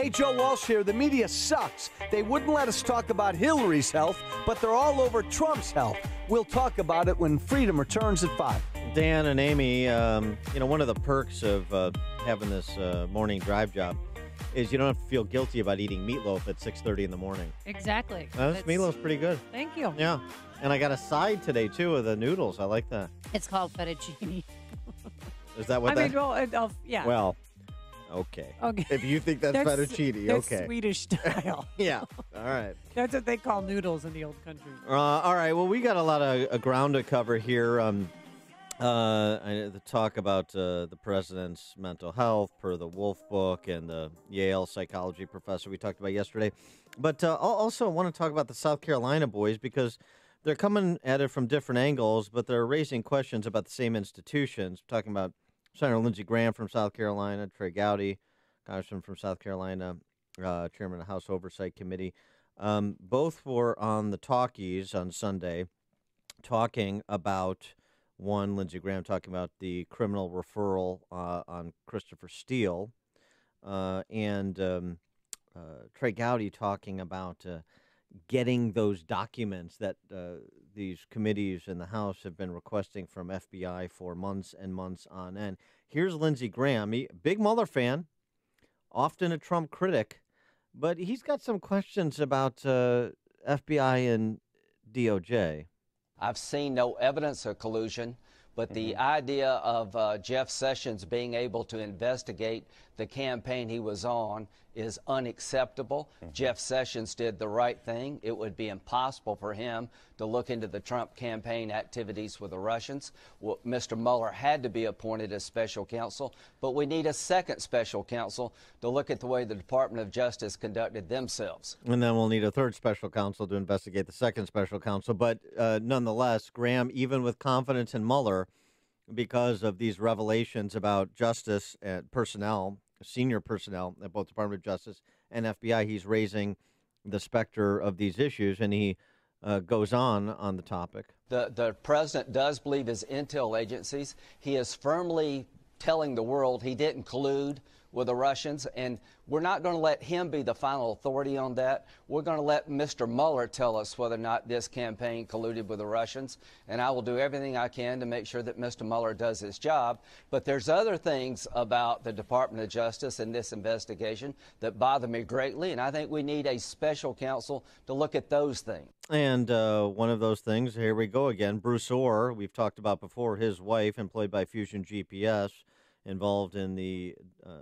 Hey, Joe Walsh here. The media sucks. They wouldn't let us talk about Hillary's health, but they're all over Trump's health. We'll talk about it when Freedom returns at 5. Dan and Amy, one of the perks of having this morning drive job is you don't have to feel guilty about eating meatloaf at 6:30 in the morning. Exactly. This meatloaf's pretty good. Thank you. Yeah. And I got a side today, too, of the noodles. I like that. It's called fettuccine. Is that what yeah. Well, okay. If you think that's fettuccine, that's okay. Swedish style. Yeah. All right. That's what they call noodles in the old country. All right. Well, we got a lot of ground to cover here. The talk about the president's mental health per the Wolf book and the Yale psychology professor we talked about yesterday. But also I want to talk about the South Carolina boys because they're coming at it from different angles, but they're raising questions about the same institutions. We're talking about Senator Lindsey Graham from South Carolina, Trey Gowdy, congressman from South Carolina, chairman of the House Oversight Committee. Both were on the talkies on Sunday talking about, one, Lindsey Graham talking about the criminal referral on Christopher Steele, and Trey Gowdy talking about getting those documents that these committees in the House have been requesting from FBI for months and months on end. Here's Lindsey Graham, big Mueller fan, often a Trump critic, but he's got some questions about FBI and DOJ. I've seen no evidence of collusion, but the idea of Jeff Sessions being able to investigate the campaign he was on is unacceptable. Jeff Sessions did the right thing. It would be impossible for him to look into the Trump campaign activities with the Russians. Well, Mr. Mueller had to be appointed as special counsel, but we need a second special counsel to look at the way the Department of Justice conducted themselves. And then we'll need a third special counsel to investigate the second special counsel. But nonetheless, Graham, even with confidence in Mueller, because of these revelations about justice and personnel, senior personnel at both Department of Justice and FBI, he's raising the specter of these issues, and he goes on the topic. The president does believe his intel agencies. He is firmly telling the world he didn't collude with the Russians, and we're not going to let him be the final authority on that. We're going to let Mr. Mueller tell us whether or not this campaign colluded with the Russians, and I will do everything I can to make sure that Mr. Mueller does his job. But there's other things about the Department of Justice in this investigation that bother me greatly, and I think we need a special counsel to look at those things. And one of those things, here we go again, Bruce Orr, we've talked about before, his wife, employed by Fusion GPS, involved in the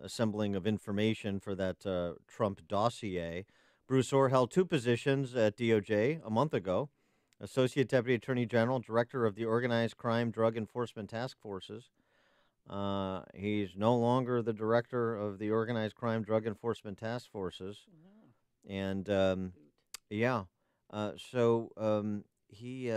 assembling of information for that Trump dossier. Bruce Orr held two positions at DOJ a month ago, Associate Deputy Attorney General, Director of the Organized Crime Drug Enforcement Task Forces. He's no longer the Director of the Organized Crime Drug Enforcement Task Forces. Wow. And, he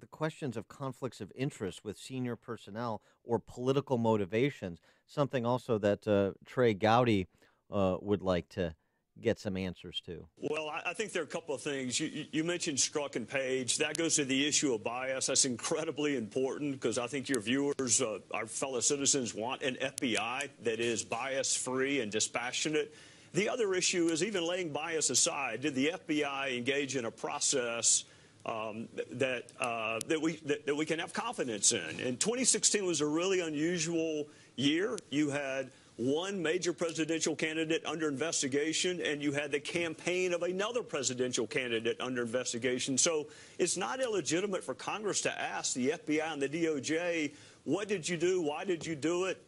the questions of conflicts of interest with senior personnel or political motivations, something also that Trey Gowdy would like to get some answers to. Well, I think there are a couple of things. You mentioned Strzok and Page. That goes to the issue of bias. That's incredibly important because I think your viewers, our fellow citizens, want an FBI that is bias-free and dispassionate. The other issue is, even laying bias aside, did the FBI engage in a process that we can have confidence in? And 2016 was a really unusual year. You had one major presidential candidate under investigation, and you had the campaign of another presidential candidate under investigation. So it's not illegitimate for Congress to ask the FBI and the DOJ, what did you do? Why did you do it?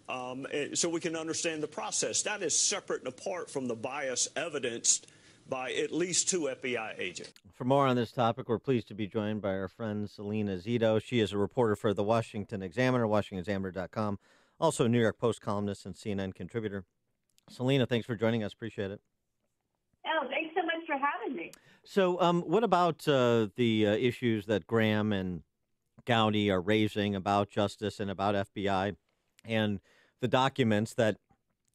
So we can understand the process. That is separate and apart from the bias evidenced by at least two FBI agents. For more on this topic, we're pleased to be joined by our friend Salena Zito. She is a reporter for the Washington Examiner, WashingtonExaminer.com, also a New York Post columnist and CNN contributor. Salena, thanks for joining us. Appreciate it. Oh, thanks so much for having me. So what about the issues that Graham and Gowdy are raising about justice and about FBI and the documents that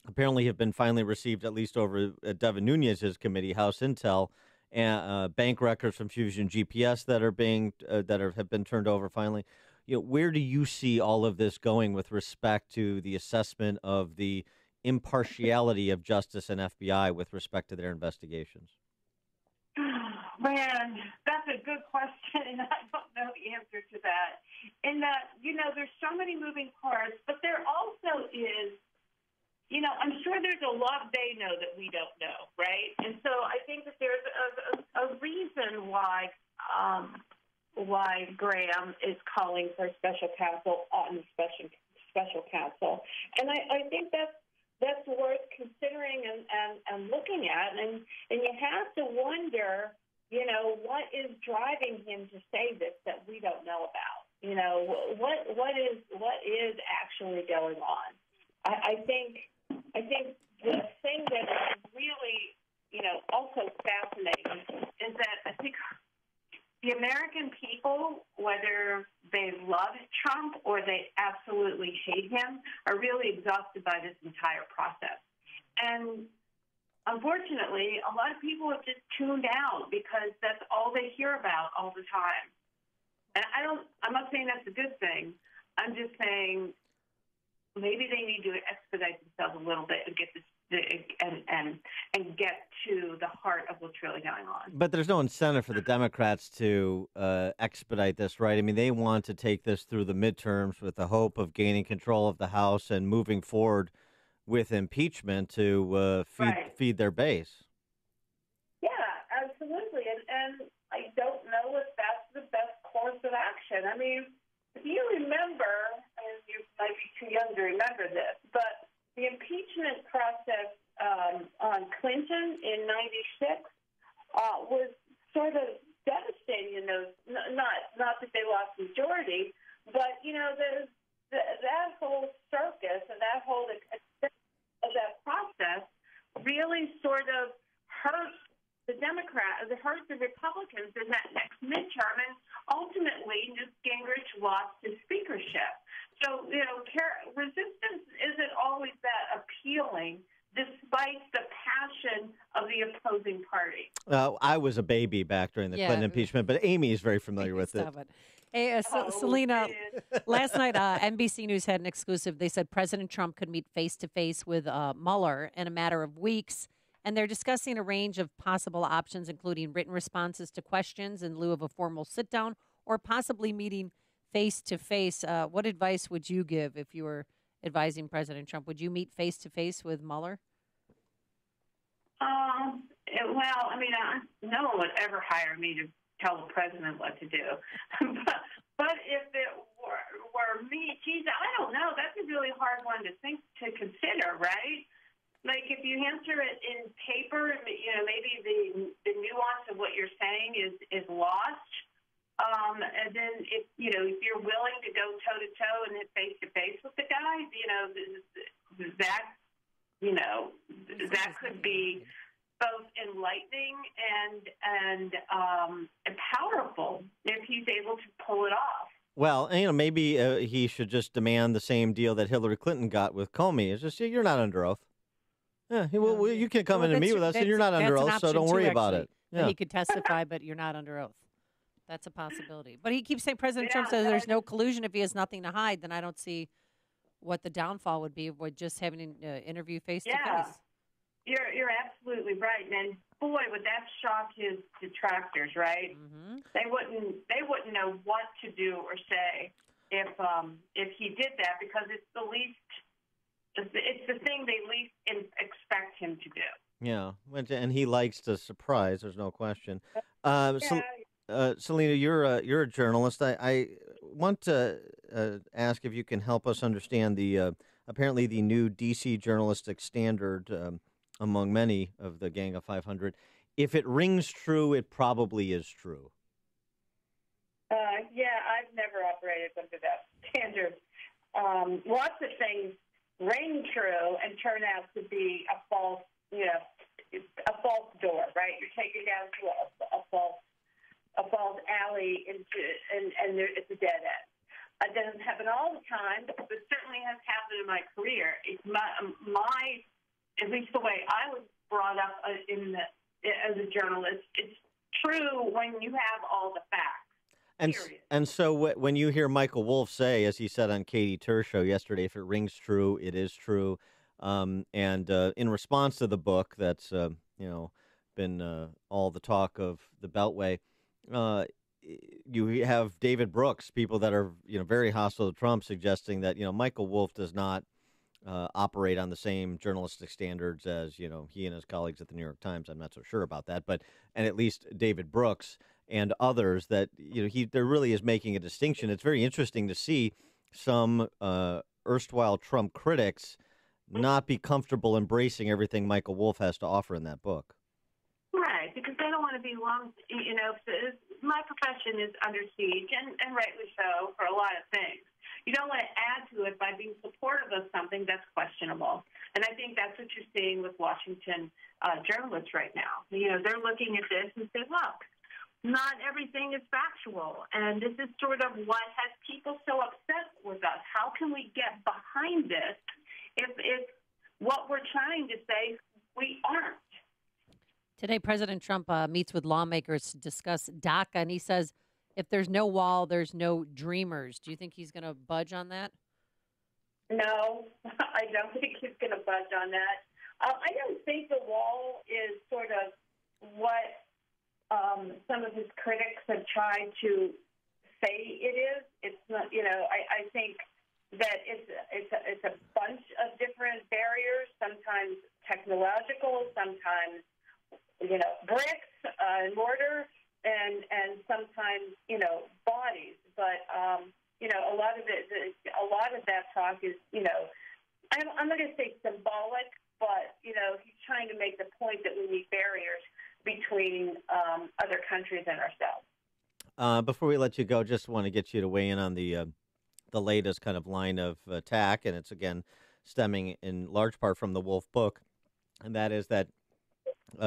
apparently have been finally received, at least over at Devin Nunes's committee, House Intel, and bank records from Fusion GPS that are being have been turned over finally? Where do you see all of this going with respect to the assessment of the impartiality of justice and FBI with respect to their investigations? Man, that's a good question, and I don't know the answer to that. In that, there's so many moving parts, but there also is, I'm sure there's a lot they know that we don't know, right? And so I think that there's a reason why Graham is calling for special counsel on special counsel, and I think that's worth considering and looking at, and you have to wonder, what is driving him to say this that we don't know about? What is actually going on? I think the thing that is really, also fascinating is that I think the American people, whether they love Trump or they absolutely hate him, are really exhausted by this entire process. And unfortunately, a lot of people have just tuned out because that's all they hear about all the time. And I'm not saying that's a good thing. I'm just saying maybe they need to expedite themselves a little bit and get this and get to the heart of what's really going on. But there's no incentive for the Democrats to expedite this, right? I mean, they want to take this through the midterms with the hope of gaining control of the House and moving forward with impeachment to feed their base. Yeah, absolutely. And I don't know if that's the best course of action. I mean, if you remember, and you might be too young to remember this, but the impeachment process on Clinton in '96 was sort of devastating in those. Not that they lost the majority, but that whole circus and that whole that process really sort of hurt the hurt the Republicans in that next midterm, and ultimately Newt Gingrich lost his speakership. So, resistance isn't always that appealing, despite the passion of the opposing party. I was a baby back during the Clinton impeachment, but Amy is very familiar with it. Hey, Salena, last night NBC News had an exclusive. They said President Trump could meet face-to-face with Mueller in a matter of weeks, and they're discussing a range of possible options, including written responses to questions in lieu of a formal sit-down, or possibly meeting face-to-face. What advice would you give if you were advising President Trump? Would you meet face-to-face with Mueller? Well, I mean, no one would ever hire me to tell the president what to do. but if it were me, geez, I don't know. That's a really hard one to consider, right? Like, if you answer it in paper, maybe the nuance of what you're saying is lost. And then if you're willing to go toe to toe and hit face to face with the guy, that could be both enlightening and powerful if he's able to pull it off. Well, maybe he should just demand the same deal that Hillary Clinton got with Comey. It's just, you're not under oath. Yeah, you can come in and meet with us, and you're not under oath, so don't worry about it. Yeah. He could testify, but you're not under oath. That's a possibility. But he keeps saying President Trump says there's no collusion. If he has nothing to hide, then I don't see what the downfall would be with just having an interview face-to-face. You're absolutely right, and boy, would that shock his detractors, right? Mm-hmm. They wouldn't know what to do or say if he did that, because it's the thing they least expect him to do. Yeah, and he likes to surprise. There's no question. Salena, you're a journalist. I want to ask if you can help us understand the apparently the new D.C. journalistic standard among many of the Gang of 500. If it rings true, it probably is true. I've never operated under that standard. Lots of things ring true and turn out to be a false door, right? You're taking down to a false alley and it's a dead end. It doesn't happen all the time, but it certainly has happened in my career. It's my at least the way I was brought up as a journalist. It's true when you have all the facts. And so when you hear Michael Wolff say, as he said on Katie Tur's show yesterday, if it rings true, it is true. And in response to the book that's, been all the talk of the Beltway, you have David Brooks, people that are, very hostile to Trump, suggesting that, Michael Wolff does not operate on the same journalistic standards as, he and his colleagues at the New York Times. I'm not so sure about that, and at least David Brooks and others that, there really is making a distinction. It's very interesting to see some erstwhile Trump critics not be comfortable embracing everything Michael Wolff has to offer in that book. Right, because they don't want to be lumped. My profession is under siege, and rightly so, for a lot of things. You don't want to add to it by being supportive of something that's questionable. And I think that's what you're seeing with Washington journalists right now. They're looking at this and say, look, not everything is factual. And this is sort of what has people so upset with us. How can we get behind this if what we're trying to say we aren't? Today, President Trump meets with lawmakers to discuss DACA, and he says, if there's no wall, there's no dreamers. Do you think he's going to budge on that? No, I don't think he's going to budge on that. I don't think the wall is sort of what some of his critics have tried to say it is. It's not. I think that it's a bunch of different barriers. Sometimes technological, sometimes bricks and mortar. And sometimes, bodies. But, a lot of that talk is, I'm not going to say symbolic, but, he's trying to make the point that we need barriers between other countries and ourselves. Before we let you go, just want to get you to weigh in on the latest kind of line of attack, and it's, again, stemming in large part from the Wolff book, and that is that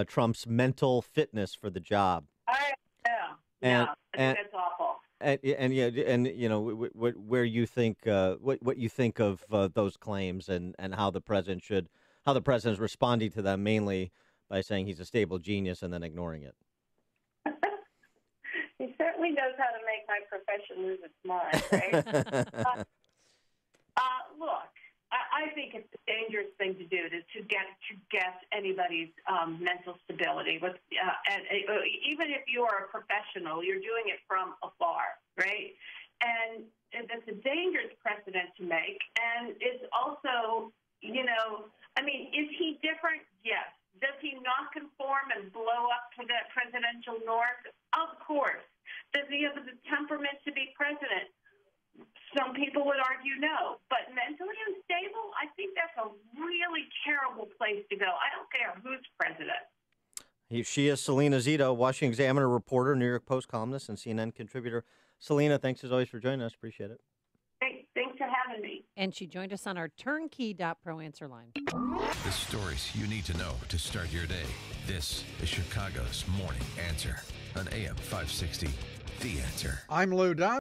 Trump's mental fitness for the job. I think that's awful. Where you think what you think of those claims and how the president is responding to them, mainly by saying he's a stable genius and then ignoring it. He certainly knows how to make my profession lose its mind, right? Look, I think it's a dangerous thing to do to guess anybody's mental stability. And even if you are a professional, you're doing it from afar, right? And that's a dangerous precedent to make. And it's also, is he different? Yes. Does he not conform and blow up to that presidential norm? Of course. Does he have the temperament to be president? Some people would argue no, but mentally unstable, I think that's a really terrible place to go. I don't care who's president. She is Salena Zito, Washington Examiner reporter, New York Post columnist, and CNN contributor. Salena, thanks as always for joining us. Appreciate it. Thanks for having me. And she joined us on our turnkey.pro answer line. The stories you need to know to start your day. This is Chicago's Morning Answer on AM 560. The Answer. I'm Lou Dodd.